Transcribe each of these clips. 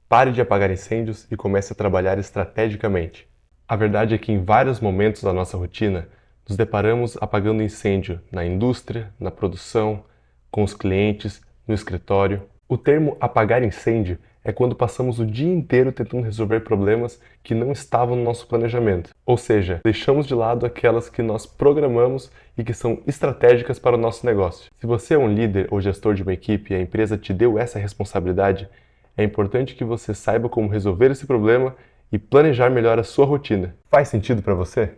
Pare de apagar incêndios e comece a trabalhar estrategicamente. A verdade é que em vários momentos da nossa rotina, nos deparamos apagando incêndio na indústria, na produção, com os clientes, no escritório. O termo apagar incêndio é quando passamos o dia inteiro tentando resolver problemas que não estavam no nosso planejamento. Ou seja, deixamos de lado aquelas que nós programamos e que são estratégicas para o nosso negócio. Se você é um líder ou gestor de uma equipe e a empresa te deu essa responsabilidade, é importante que você saiba como resolver esse problema e planejar melhor a sua rotina. Faz sentido para você?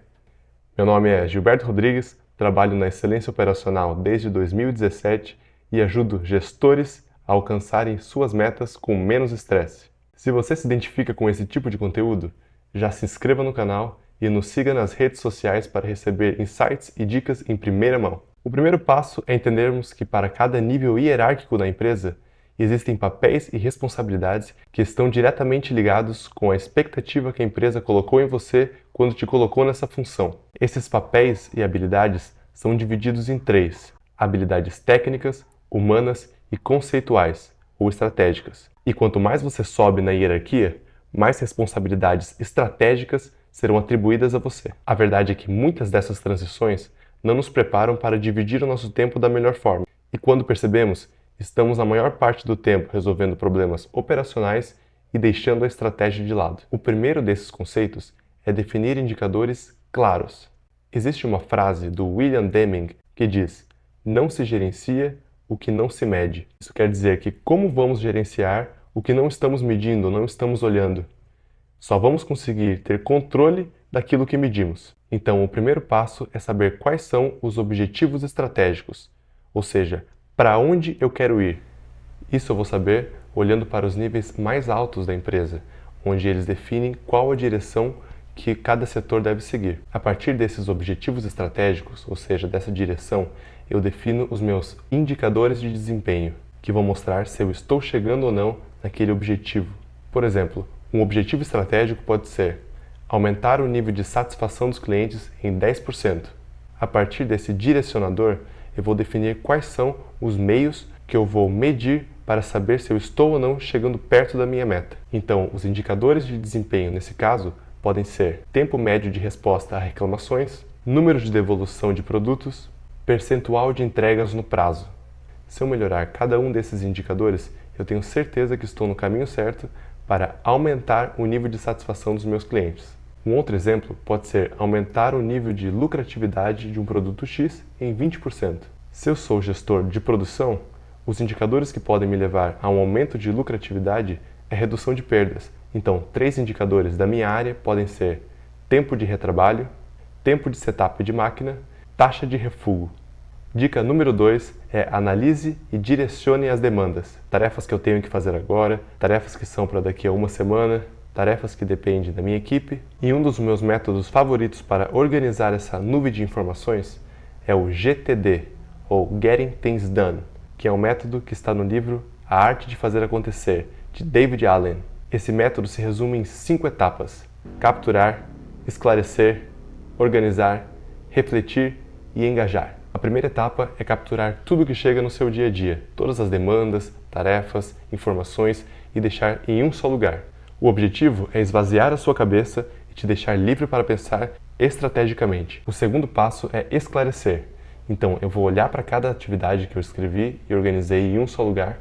Meu nome é Gilberto Rodrigues, trabalho na excelência operacional desde 2017 e ajudo gestores a alcançarem suas metas com menos estresse. Se você se identifica com esse tipo de conteúdo, já se inscreva no canal e nos siga nas redes sociais para receber insights e dicas em primeira mão. O primeiro passo é entendermos que para cada nível hierárquico da empresa, existem papéis e responsabilidades que estão diretamente ligados com a expectativa que a empresa colocou em você quando te colocou nessa função. Esses papéis e habilidades são divididos em três: habilidades técnicas, humanas e conceituais, ou estratégicas. E quanto mais você sobe na hierarquia, mais responsabilidades estratégicas serão atribuídas a você. A verdade é que muitas dessas transições não nos preparam para dividir o nosso tempo da melhor forma. E quando percebemos, estamos a maior parte do tempo resolvendo problemas operacionais e deixando a estratégia de lado. O primeiro desses conceitos é definir indicadores claros. Existe uma frase do William Deming que diz: "Não se gerencia o que não se mede". Isso quer dizer que como vamos gerenciar o que não estamos medindo, não estamos olhando? Só vamos conseguir ter controle daquilo que medimos. Então, o primeiro passo é saber quais são os objetivos estratégicos, ou seja, para onde eu quero ir. Isso eu vou saber olhando para os níveis mais altos da empresa, onde eles definem qual a direção que cada setor deve seguir. A partir desses objetivos estratégicos, ou seja, dessa direção, eu defino os meus indicadores de desempenho, que vão mostrar se eu estou chegando ou não naquele objetivo. Por exemplo, um objetivo estratégico pode ser aumentar o nível de satisfação dos clientes em 10%. A partir desse direcionador, eu vou definir quais são os meios que eu vou medir para saber se eu estou ou não chegando perto da minha meta. Então, os indicadores de desempenho, nesse caso, podem ser tempo médio de resposta a reclamações, número de devolução de produtos, percentual de entregas no prazo. Se eu melhorar cada um desses indicadores, eu tenho certeza que estou no caminho certo para aumentar o nível de satisfação dos meus clientes. Um outro exemplo pode ser aumentar o nível de lucratividade de um produto X em 20%. Se eu sou gestor de produção, os indicadores que podem me levar a um aumento de lucratividade é redução de perdas. Então, 3 indicadores da minha área podem ser tempo de retrabalho, tempo de setup de máquina, taxa de refúgio. Dica número 2 é analise e direcione as demandas. Tarefas que eu tenho que fazer agora, tarefas que são para daqui a uma semana, tarefas que dependem da minha equipe. E um dos meus métodos favoritos para organizar essa nuvem de informações é o GTD, ou Getting Things Done, que é um método que está no livro A Arte de Fazer Acontecer, de David Allen. Esse método se resume em 5 etapas: capturar, esclarecer, organizar, refletir e engajar. A primeira etapa é capturar tudo que chega no seu dia a dia, todas as demandas, tarefas, informações e deixar em um só lugar. O objetivo é esvaziar a sua cabeça e te deixar livre para pensar estrategicamente. O segundo passo é esclarecer. Então, eu vou olhar para cada atividade que eu escrevi e organizei em um só lugar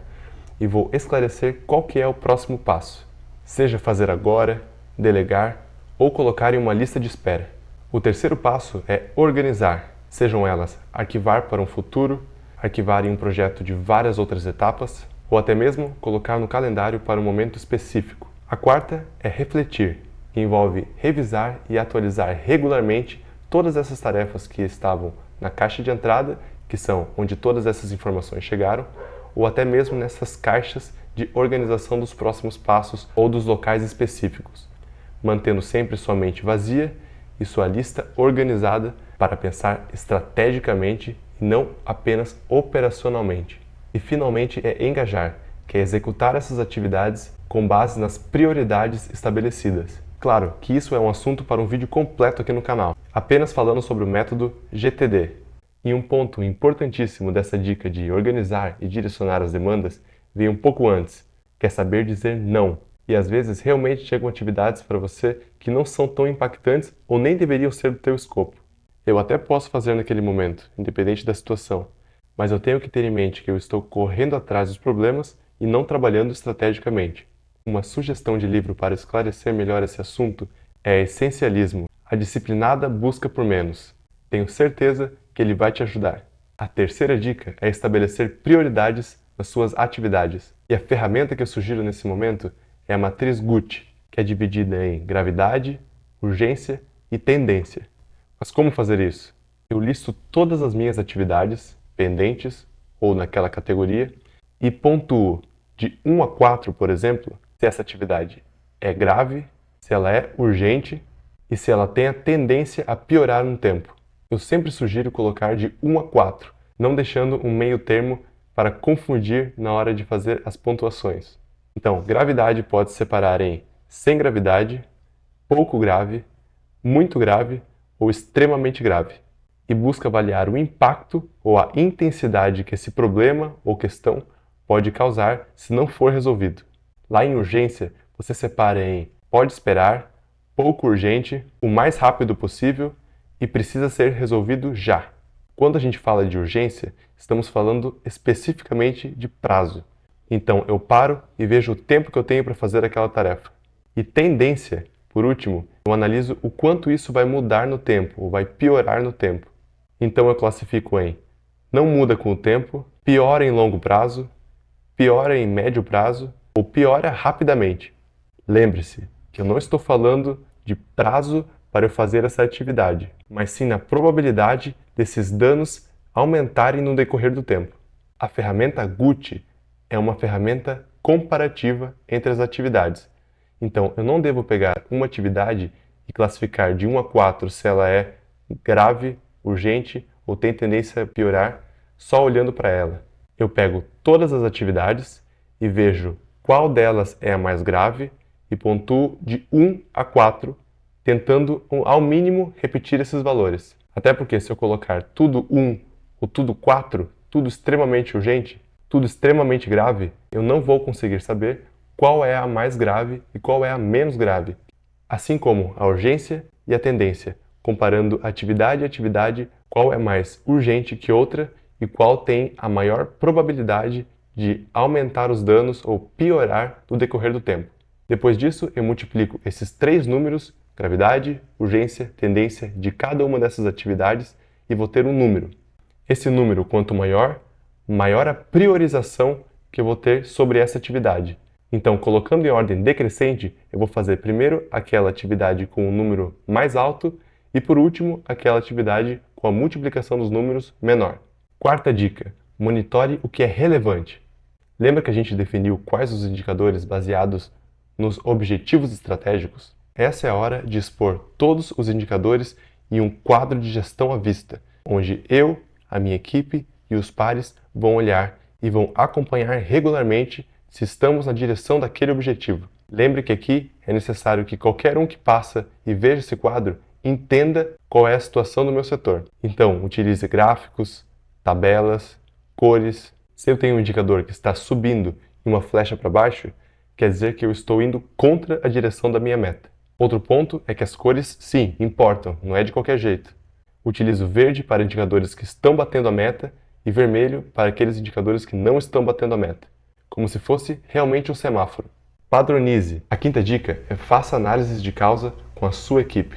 e vou esclarecer qual que é o próximo passo. Seja fazer agora, delegar ou colocar em uma lista de espera. O terceiro passo é organizar. Sejam elas arquivar para um futuro, arquivar em um projeto de várias outras etapas, ou até mesmo colocar no calendário para um momento específico. A quarta é refletir, que envolve revisar e atualizar regularmente todas essas tarefas que estavam na caixa de entrada, que são onde todas essas informações chegaram, ou até mesmo nessas caixas de organização dos próximos passos ou dos locais específicos, mantendo sempre sua mente vazia e sua lista organizada para pensar estrategicamente e não apenas operacionalmente. E finalmente é engajar, que é executar essas atividades com base nas prioridades estabelecidas. Claro que isso é um assunto para um vídeo completo aqui no canal, apenas falando sobre o método GTD. E um ponto importantíssimo dessa dica de organizar e direcionar as demandas vem um pouco antes, que é saber dizer não. E às vezes realmente chegam atividades para você que não são tão impactantes ou nem deveriam ser do teu escopo. Eu até posso fazer naquele momento, independente da situação, mas eu tenho que ter em mente que eu estou correndo atrás dos problemas e não trabalhando estrategicamente. Uma sugestão de livro para esclarecer melhor esse assunto é Essencialismo, a disciplinada busca por menos. Tenho certeza que ele vai te ajudar. A terceira dica é estabelecer prioridades nas suas atividades. E a ferramenta que eu sugiro nesse momento é a matriz Gucci, que é dividida em gravidade, urgência e tendência. Mas como fazer isso? Eu listo todas as minhas atividades pendentes ou naquela categoria e pontuo de 1 a 4, por exemplo, se essa atividade é grave, se ela é urgente e se ela tem a tendência a piorar no tempo. Eu sempre sugiro colocar de 1 a 4, não deixando um meio termo para confundir na hora de fazer as pontuações. Então, gravidade pode se separar em sem gravidade, pouco grave, muito grave ou extremamente grave, e busca avaliar o impacto ou a intensidade que esse problema ou questão pode causar se não for resolvido. Lá em urgência, você separa em pode esperar, pouco urgente, o mais rápido possível e precisa ser resolvido já. Quando a gente fala de urgência, estamos falando especificamente de prazo. Então eu paro e vejo o tempo que eu tenho para fazer aquela tarefa. E tendência, por último, eu analiso o quanto isso vai mudar no tempo ou vai piorar no tempo. Então eu classifico em não muda com o tempo, piora em longo prazo, piora em médio prazo ou piora rapidamente. Lembre-se que eu não estou falando de prazo para eu fazer essa atividade, mas sim na probabilidade desses danos aumentarem no decorrer do tempo. A ferramenta Gucci é uma ferramenta comparativa entre as atividades. Então, eu não devo pegar uma atividade e classificar de 1 a 4 se ela é grave, urgente ou tem tendência a piorar só olhando para ela. Eu pego todas as atividades e vejo qual delas é a mais grave e pontuo de 1 a 4, tentando ao mínimo repetir esses valores. Até porque se eu colocar tudo 1 ou tudo 4, tudo extremamente urgente, tudo extremamente grave, eu não vou conseguir saber qual é a mais grave e qual é a menos grave. Assim como a urgência e a tendência, comparando atividade a atividade, qual é mais urgente que outra e qual tem a maior probabilidade de aumentar os danos ou piorar no decorrer do tempo. Depois disso, eu multiplico esses 3 números, gravidade, urgência, tendência, de cada uma dessas atividades e vou ter um número. Esse número, quanto maior, maior a priorização que eu vou ter sobre essa atividade. Então, colocando em ordem decrescente, eu vou fazer primeiro aquela atividade com o número mais alto e, por último, aquela atividade com a multiplicação dos números menor. Quarta dica: monitore o que é relevante. Lembra que a gente definiu quais os indicadores baseados nos objetivos estratégicos? Essa é a hora de expor todos os indicadores em um quadro de gestão à vista, onde eu, a minha equipe e os pares vão olhar e vão acompanhar regularmente se estamos na direção daquele objetivo. Lembre que aqui é necessário que qualquer um que passa e veja esse quadro entenda qual é a situação do meu setor. Então, utilize gráficos, tabelas, cores. Se eu tenho um indicador que está subindo e uma flecha para baixo, quer dizer que eu estou indo contra a direção da minha meta. Outro ponto é que as cores, sim, importam, não é de qualquer jeito. Utilizo verde para indicadores que estão batendo a meta e vermelho para aqueles indicadores que não estão batendo a meta, como se fosse realmente um semáforo. Padronize. A quinta dica é faça análises de causa com a sua equipe.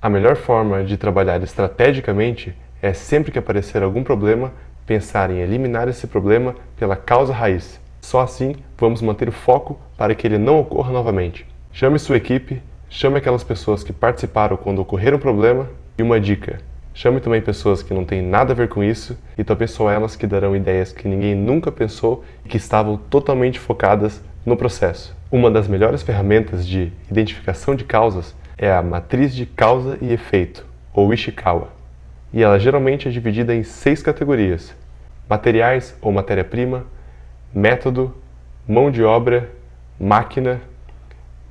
A melhor forma de trabalhar estrategicamente é sempre que aparecer algum problema, pensar em eliminar esse problema pela causa raiz. Só assim vamos manter o foco para que ele não ocorra novamente. Chame sua equipe, chame aquelas pessoas que participaram quando ocorrer um problema e uma dica: chame também pessoas que não têm nada a ver com isso e talvez só elas que darão ideias que ninguém nunca pensou e que estavam totalmente focadas no processo. Uma das melhores ferramentas de identificação de causas é a matriz de causa e efeito, ou Ishikawa. E ela geralmente é dividida em 6 categorias: materiais ou matéria-prima, método, mão de obra, máquina,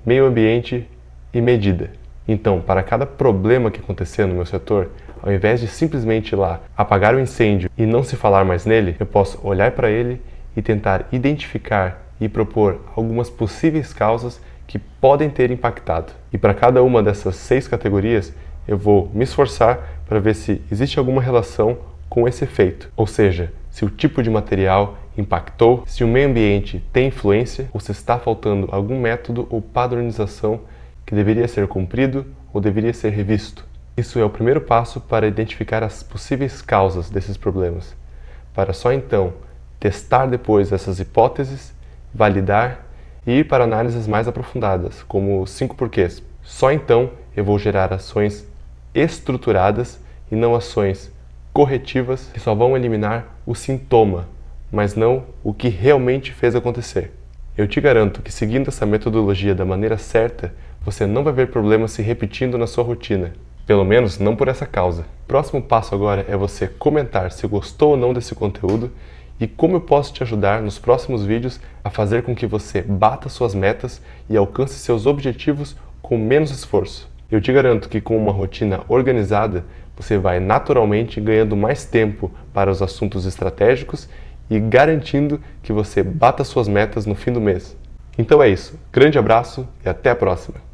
meio ambiente e medida. Então, para cada problema que acontecer no meu setor, ao invés de simplesmente ir lá apagar o incêndio e não se falar mais nele, eu posso olhar para ele e tentar identificar e propor algumas possíveis causas que podem ter impactado. E para cada uma dessas 6 categorias, eu vou me esforçar para ver se existe alguma relação com esse efeito. Ou seja, se o tipo de material impactou, se o meio ambiente tem influência ou se está faltando algum método ou padronização que deveria ser cumprido ou deveria ser revisto. Isso é o primeiro passo para identificar as possíveis causas desses problemas, para só então testar depois essas hipóteses, validar e ir para análises mais aprofundadas, como os 5 porquês. Só então eu vou gerar ações estruturadas e não ações corretivas que só vão eliminar o sintoma, mas não o que realmente fez acontecer. Eu te garanto que seguindo essa metodologia da maneira certa, você não vai ver problemas se repetindo na sua rotina. Pelo menos não por essa causa. O próximo passo agora é você comentar se gostou ou não desse conteúdo e como eu posso te ajudar nos próximos vídeos a fazer com que você bata suas metas e alcance seus objetivos com menos esforço. Eu te garanto que com uma rotina organizada, você vai naturalmente ganhando mais tempo para os assuntos estratégicos e garantindo que você bata suas metas no fim do mês. Então é isso. Grande abraço e até a próxima!